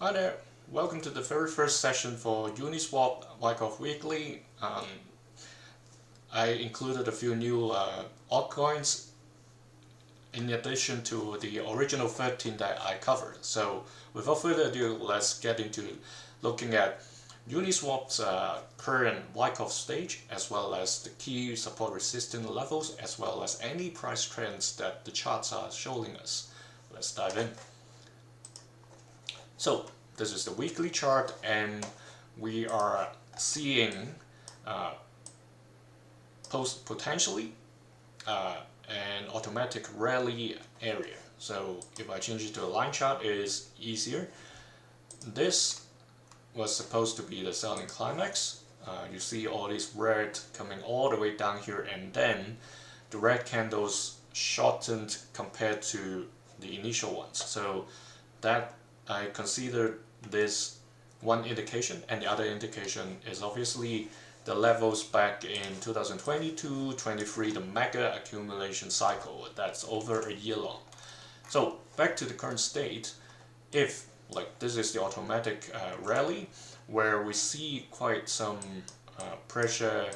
Hi there, welcome to the very first session for Uniswap Wyckoff Weekly. I included a few new altcoins in addition to the original 13 that I covered. So without further ado, let's get into looking at Uniswap's current Wyckoff stage, as well as the key support resistance levels, as well as any price trends that the charts are showing us. Let's dive in. So this is the weekly chart, and we are seeing potentially an automatic rally area. So if I change it to a line chart, it is easier. This was supposed to be the selling climax. You see all this red coming all the way down here, and then the red candles shortened compared to the initial ones. So that I consider this one indication, and the other indication is obviously the levels back in 2022-23, the mega accumulation cycle that's over a year long. So back to the current state, if like this is the automatic rally where we see quite some pressure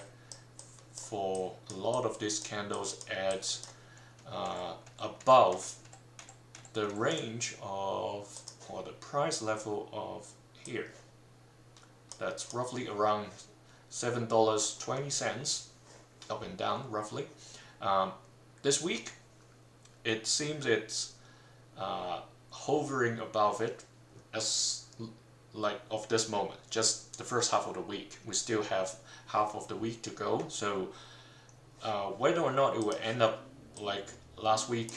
for a lot of these candles at above the range of, or the price level of here. That's roughly around $7.20 up and down roughly. This week it seems it's hovering above it as like of this moment, just the first half of the week. We still have half of the week to go, so whether or not it will end up like last week,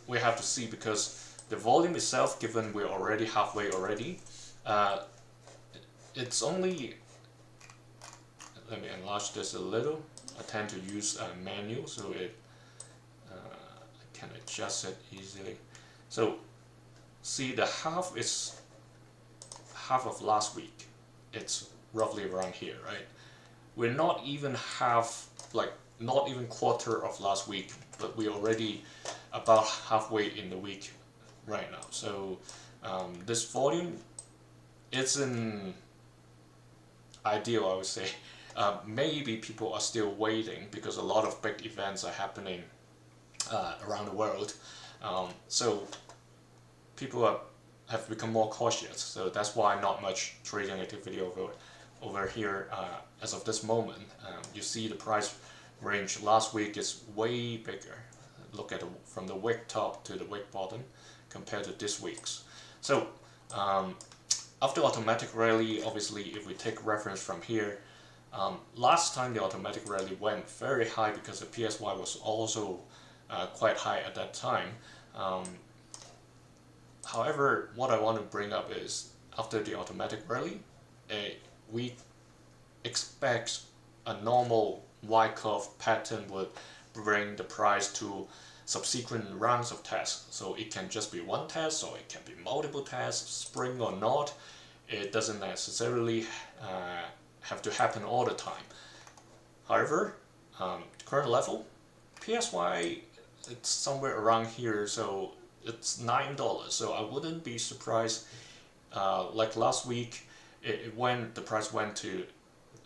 we have to see, because the volume itself, given we're already halfway already, it's only, let me enlarge this a little. I tend to use a manual, so it I can adjust it easily. So see, the half is half of last week. It's roughly around here, right? We're not even half, like not even quarter of last week, but we're already about halfway in the week right now. So this volume isn't ideal, I would say. Maybe people are still waiting because a lot of big events are happening around the world. So people have become more cautious. So that's why not much trading activity over here as of this moment. You see the price range last week is way bigger. Look at from the wick top to the wick bottom compared to this week's. So after automatic rally, obviously if we take reference from here, last time the automatic rally went very high because the PSY was also quite high at that time. However, what I want to bring up is after the automatic rally, we expect a normal Wyckoff pattern would bring the price to subsequent rounds of tests. So it can just be one test, or it can be multiple tests, spring or not. It doesn't necessarily have to happen all the time. However, current level, PSY, it's somewhere around here, so it's $9. So I wouldn't be surprised. Like last week, the price went to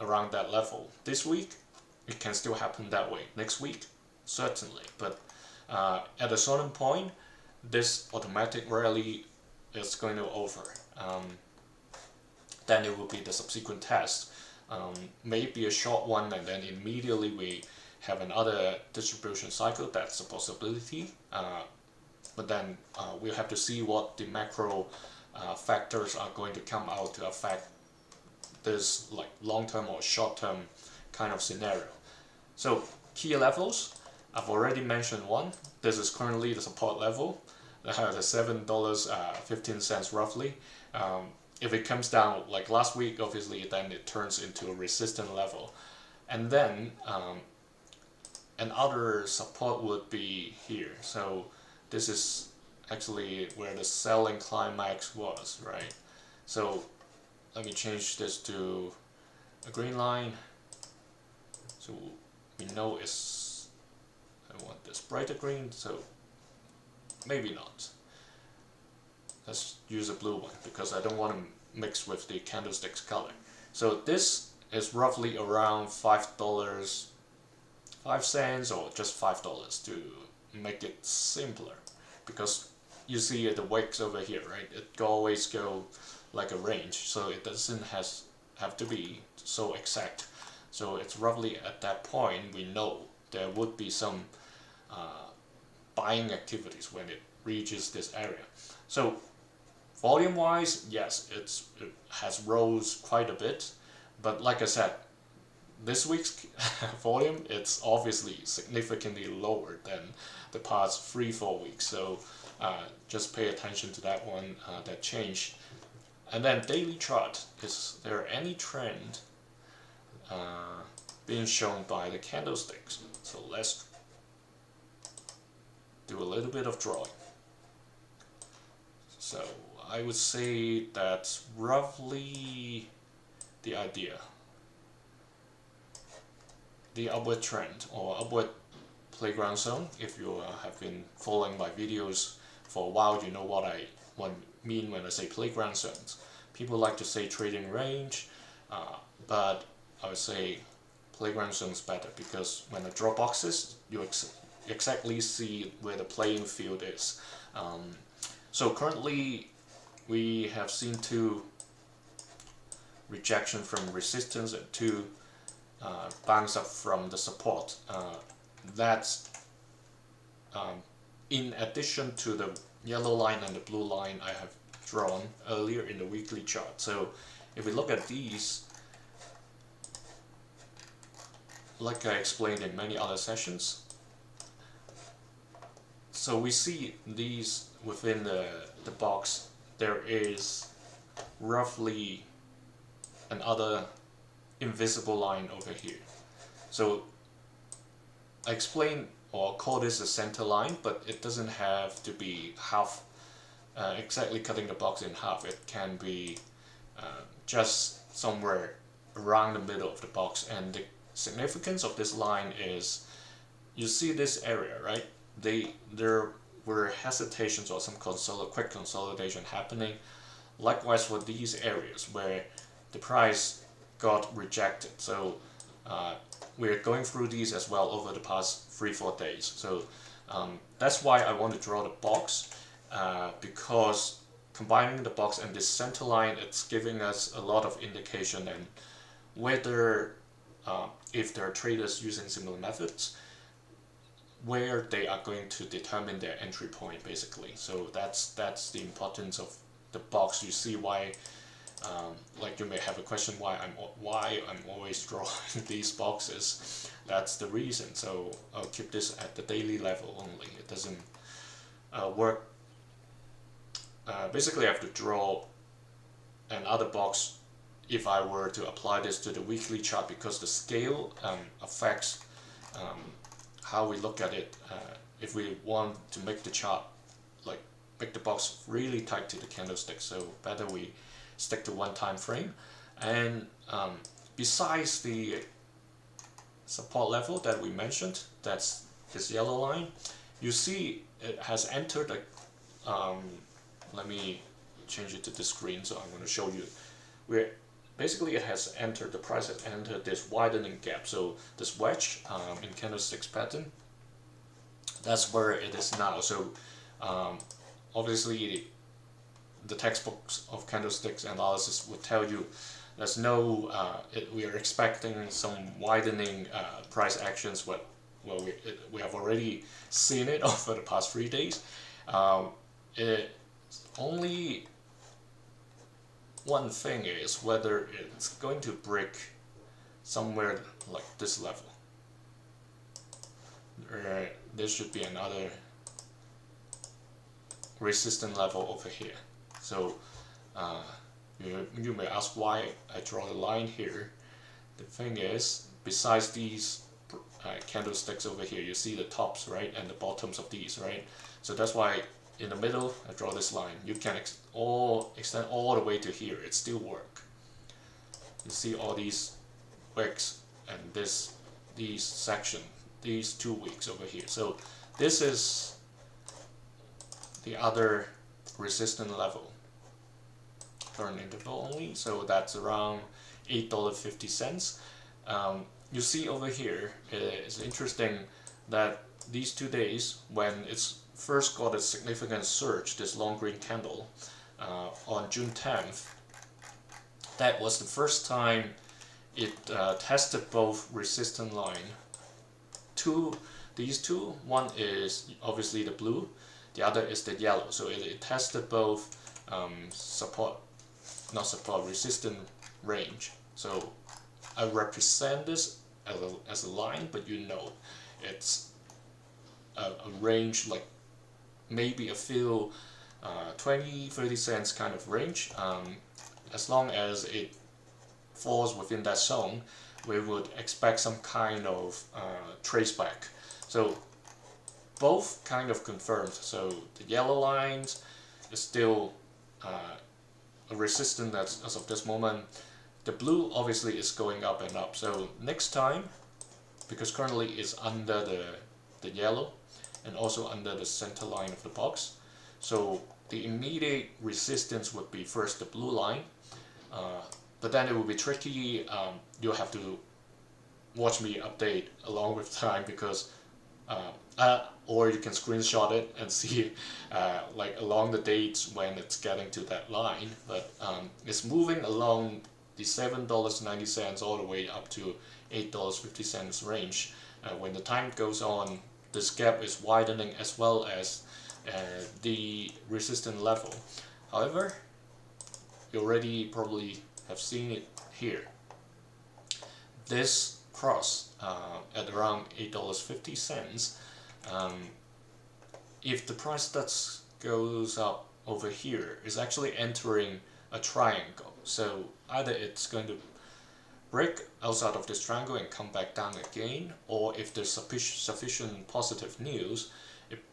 around that level. This week, it can still happen that way. Next week, certainly. But at a certain point, this automatic rally is going to over. Then it will be the subsequent test. Maybe a short one, and then immediately we have another distribution cycle. That's a possibility. But then we'll have to see what the macro factors are going to come out to affect this like long-term or short-term kind of scenario. So key levels, I've already mentioned one. This is currently the support level. That has a $7.15 roughly. If it comes down like last week, obviously then it turns into a resistance level. And then another support would be here. So this is actually where the selling climax was, right? So let me change this to a green line. So we know it's, I want this brighter green, so maybe not. let's use a blue one because I don't want to mix with the candlestick's color. So this is roughly around $5, 5 cents, or just $5 to make it simpler, because you see the wicks over here, right? It always go like a range, so it doesn't have to be so exact. So it's roughly at that point we know there would be some buying activities when it reaches this area. So volume wise, yes, it has rose quite a bit, but like I said, this week's volume, it's obviously significantly lower than the past 3-4 weeks. So just pay attention to that one, that change. And then daily chart, is there any trend being shown by the candlesticks? So let's do a little bit of drawing. So I would say that's roughly the idea. The upward trend or upward playground zone. If you have been following my videos for a while, you know what I mean when I say playground zones. People like to say trading range, but I would say playground zone is better, because when I draw boxes, you exactly see where the playing field is. So currently we have seen 2 rejection from resistance and 2 bounce up from the support. That's in addition to the yellow line and the blue line I have drawn earlier in the weekly chart. So if we look at these, like I explained in many other sessions, so we see these within the box, there is roughly another invisible line over here. So I explain or call this a center line, but it doesn't have to be half, exactly cutting the box in half. It can be just somewhere around the middle of the box. And the significance of this line is, you see this area, right? There were hesitations or some quick consolidation happening. Likewise for these areas where the price got rejected. So we're going through these as well over the past 3-4 days. So that's why I want to draw the box, because combining the box and this center line, it's giving us a lot of indication, and whether if there are traders using similar methods, where they are going to determine their entry point, basically. So that's the importance of the box. You see why, like you may have a question why I'm always drawing these boxes. That's the reason. So I'll keep this at the daily level only. It doesn't work. Basically I have to draw another box if I were to apply this to the weekly chart, because the scale affects how we look at it. If we want to make the chart, like make the box really tight to the candlestick, so better we stick to one time frame. And besides the support level that we mentioned, that's this yellow line, you see it has entered a, let me change it to the screen, so I'm going to show you where basically it has entered, the price has entered this widening gap. So this wedge in candlesticks pattern, that's where it is now. So obviously the textbooks of candlesticks analysis would tell you there's no, we are expecting some widening price actions, but well, we have already seen it over the past 3 days. Only one thing is whether it's going to break somewhere like this level. There should be another resistance level over here. So you may ask why I draw the line here. The thing is, besides these candlesticks over here, you see the tops, right, and the bottoms of these, right? So that's why in the middle I draw this line. You can extend all the way to here, it still work. You see all these wicks and these section, these 2 weeks over here. So this is the other resistance level. Current interval only, so that's around $8.50. You see over here, it's interesting that these 2 days, when it's first got a significant surge, this long green candle, on June 10th, that was the first time it tested both resistance line. These two, one is obviously the blue, the other is the yellow. So it tested both resistance range. So I represent this as a line, but it's a range, like maybe a few 20-30 cents kind of range. As long as it falls within that zone, we would expect some kind of trace back. So both kind of confirmed. So the yellow lines is still a resistance that's, as of this moment. The blue obviously is going up and up. So next time, because currently it's under the yellow and also under the center line of the box, so the immediate resistance would be first the blue line, but then it will be tricky. You'll have to watch me update along with time, because or you can screenshot it and see like along the dates when it's getting to that line. But it's moving along the $7.90 all the way up to $8.50 range. When the time goes on, this gap is widening as well as the resistance level. However, you already probably have seen it here. This cross at around $8.50, if the price that goes up over here, is actually entering a triangle. So either it's going to break outside of this triangle and come back down again, or if there's sufficient positive news, it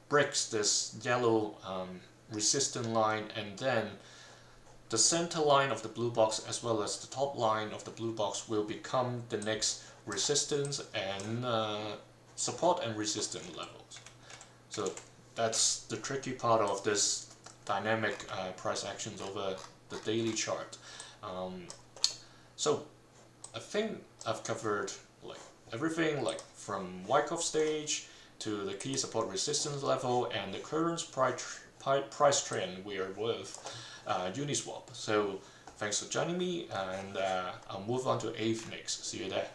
breaks this yellow resistance line, and then the center line of the blue box as well as the top line of the blue box will become the next resistance and support and resistance levels. So that's the tricky part of this dynamic price actions over the daily chart. So I think I've covered like everything, like from Wyckoff stage to the key support resistance level and the current price trend we are with Uniswap. So thanks for joining me, and I'll move on to 8th next. See you there.